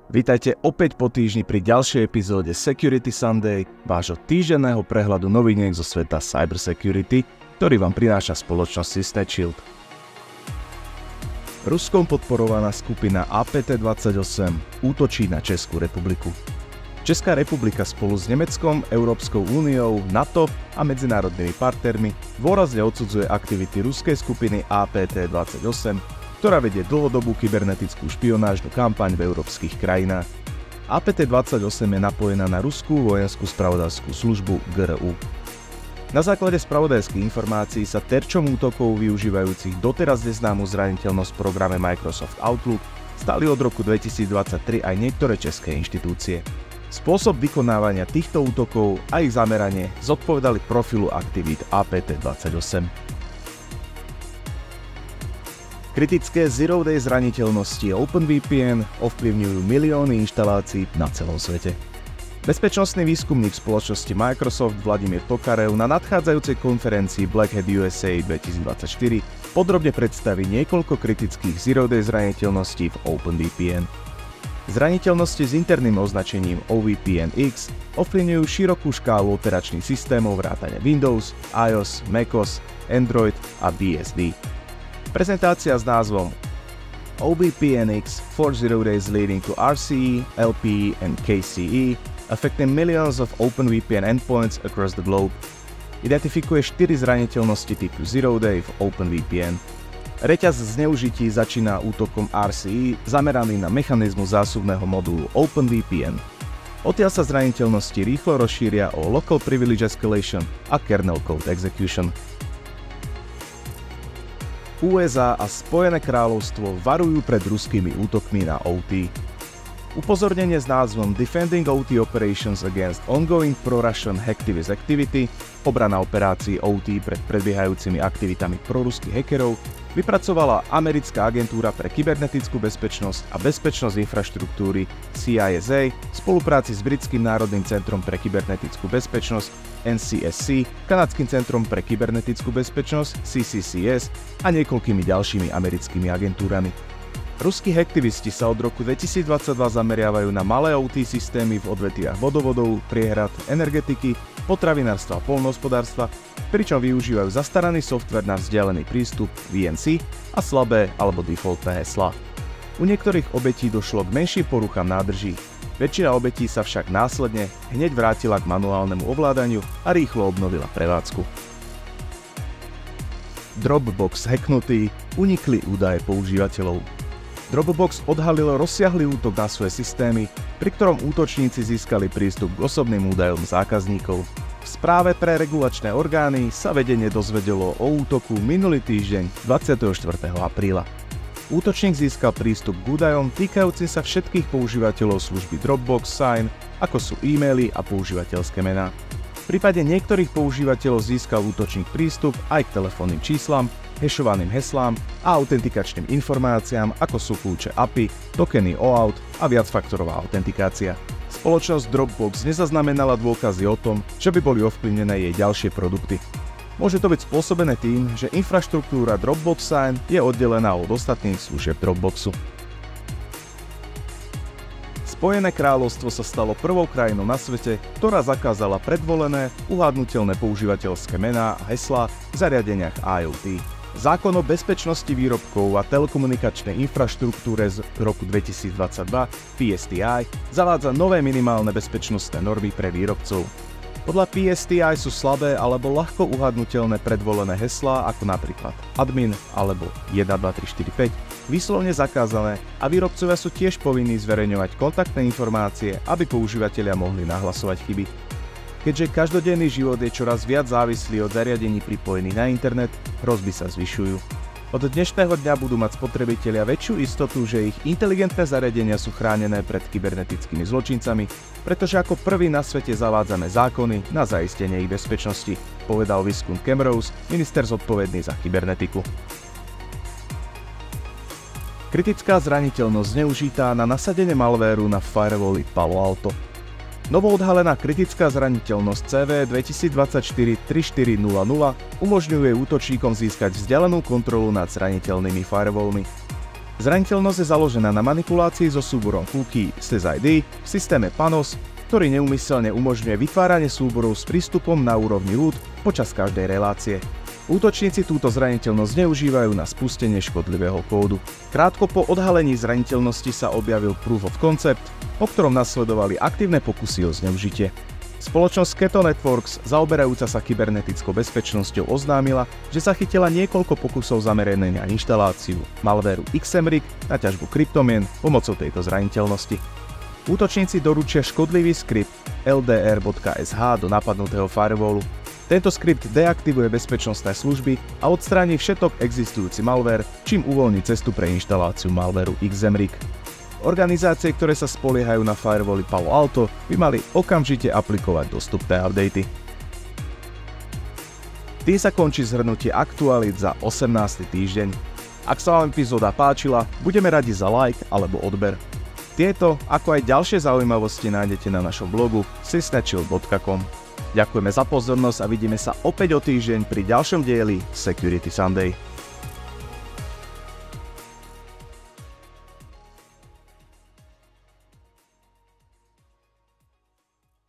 Vítajte opäť po týždni pri ďalšej epizóde Security Sunday, vášho týždenného prehľadu noviniek zo sveta cybersecurity, ktorý vám prináša spoločnosť SysNet. Ruskom podporovaná skupina APT-28 útočí na Českú republiku. Česká republika spolu s Nemeckom, Európskou úniou, NATO a medzinárodnými partnermi dôrazne odsudzuje aktivity ruskej skupiny APT-28, ktorá vedie dlhodobú kybernetickú špionážnu kampaň v európskych krajinách. APT-28 je napojená na ruskú vojenskú spravodajskú službu GRU. Na základe spravodajských informácií sa terčom útokov využívajúcich doteraz neznámu zraniteľnosť v programe Microsoft Outlook stali od roku 2023 aj niektoré české inštitúcie. Spôsob vykonávania týchto útokov a ich zameranie zodpovedali profilu aktivít APT-28. Kritické zero-day zraniteľnosti OpenVPN ovplyvňujú milióny inštalácií na celom svete. Bezpečnostný výskumník spoločnosti Microsoft Vladimír Tokarev na nadchádzajúcej konferencii Black Hat USA 2024 podrobne predstaví niekoľko kritických zero-day zraniteľností v OpenVPN. Zraniteľnosti s interným označením OVPN-X ovplyvňujú širokú škálu operačných systémov vrátane Windows, iOS, macOS, Android a BSD. Prezentácia s názvom OVPN-X 4 Zero Days Leading to RCE, LPE and KCE Affecting Millions of OpenVPN Endpoints Across the Globe identifikuje 4 zraniteľnosti typu Zero Day v OpenVPN. Reťaz zneužití začína útokom RCE zameraný na mechanizmus zásuvného modulu OpenVPN. Odtiaľ sa zraniteľnosti rýchlo rozšíria o Local Privilege Escalation a Kernel Code Execution. USA a Spojené kráľovstvo varujú pred ruskými útokmi na OT. Upozornenie s názvom Defending OT Operations Against Ongoing Pro-Russian Hacktivist Activity, obrana operácií OT pred predbiehajúcimi aktivitami proruských hackerov, vypracovala americká agentúra pre kybernetickú bezpečnosť a bezpečnosť infraštruktúry CISA v spolupráci s Britským národným centrom pre kybernetickú bezpečnosť NCSC, Kanadským centrom pre kybernetickú bezpečnosť CCCS a niekoľkými ďalšími americkými agentúrami. Ruskí hacktivisti sa od roku 2022 zameriavajú na malé OT systémy v odvetviach vodovodov, priehrad, energetiky, potravinárstva a poľnohospodárstva, pričom využívajú zastaraný softvér na vzdialený prístup VNC a slabé alebo defaultné heslá. U niektorých obetí došlo k menším poruchám nádrží. Väčšina obetí sa však následne hneď vrátila k manuálnemu ovládaniu a rýchlo obnovila prevádzku. Dropbox hacknutý, unikli údaje používateľov. Dropbox odhalil rozsiahly útok na svoje systémy, pri ktorom útočníci získali prístup k osobným údajom zákazníkov. V správe pre regulačné orgány sa vedenie dozvedelo o útoku minulý týždeň 24. apríla. Útočník získal prístup k údajom týkajúcim sa všetkých používateľov služby Dropbox Sign, ako sú e-maily a používateľské mená. V prípade niektorých používateľov získal útočník prístup aj k telefónnym číslam, hešovaným heslám a autentikačným informáciám, ako sú kľúče API, tokeny OAuth a viacfaktorová autentikácia. Spoločnosť Dropbox nezaznamenala dôkazy o tom, že by boli ovplyvnené jej ďalšie produkty. Môže to byť spôsobené tým, že infraštruktúra Dropbox Sign je oddelená od ostatných služieb Dropboxu. Spojené kráľovstvo sa stalo prvou krajinou na svete, ktorá zakázala predvolené, uhádnutelné používateľské mená a heslá v zariadeniach IoT. Zákon o bezpečnosti výrobkov a telekomunikačnej infraštruktúre z roku 2022 PSTI zavádza nové minimálne bezpečnostné normy pre výrobcov. Podľa PSTI sú slabé alebo ľahko uhádnutelné predvolené heslá ako napríklad admin alebo 12345 výslovne zakázané a výrobcovia sú tiež povinní zverejňovať kontaktné informácie, aby používatelia mohli nahlasovať chyby. Keďže každodenný život je čoraz viac závislý od zariadení pripojených na internet, hrozby sa zvyšujú. Od dnešného dňa budú mať spotrebitelia väčšiu istotu, že ich inteligentné zariadenia sú chránené pred kybernetickými zločincami, pretože ako prvý na svete zavádzame zákony na zaistenie ich bezpečnosti, povedal Viscount Camrose, minister zodpovedný za kybernetiku. Kritická zraniteľnosť zneužitá na nasadenie malvéru na firewally Palo Alto. Novoodhalená kritická zraniteľnosť CVE 2024-3400 umožňuje útočníkom získať vzdialenú kontrolu nad zraniteľnými firewallmi. Zraniteľnosť je založená na manipulácii so súborom cookie SysID v systéme Panos, ktorý neúmyselne umožňuje vytváranie súborov s prístupom na úrovni root počas každej relácie. Útočníci túto zraniteľnosť zneužívajú na spustenie škodlivého kódu. Krátko po odhalení zraniteľnosti sa objavil Proof of Concept, o ktorom nasledovali aktívne pokusy o zneužitie. Spoločnosť Keto Networks, zaoberajúca sa kybernetickou bezpečnosťou, oznámila, že sa chytila niekoľko pokusov zameraných na inštaláciu malvéru XMRIG na ťažbu kryptomien pomocou tejto zraniteľnosti. Útočníci doručia škodlivý skript ldr.sh do napadnutého firewallu. Tento skript deaktivuje bezpečnostné služby a odstráni všetok existujúci malware, čím uvoľní cestu pre inštaláciu malvéru XMRIG. Organizácie, ktoré sa spoliehajú na firewally Palo Alto, by mali okamžite aplikovať dostupné updaty. Tým sa končí zhrnutie aktualít za 18. týždeň. Ak sa vám epizóda páčila, budeme radi za like alebo odber. Tieto, ako aj ďalšie zaujímavosti nájdete na našom blogu sysnetchill.com. Ďakujeme za pozornosť a vidíme sa opäť o týždeň pri ďalšom dieli Security Sunday.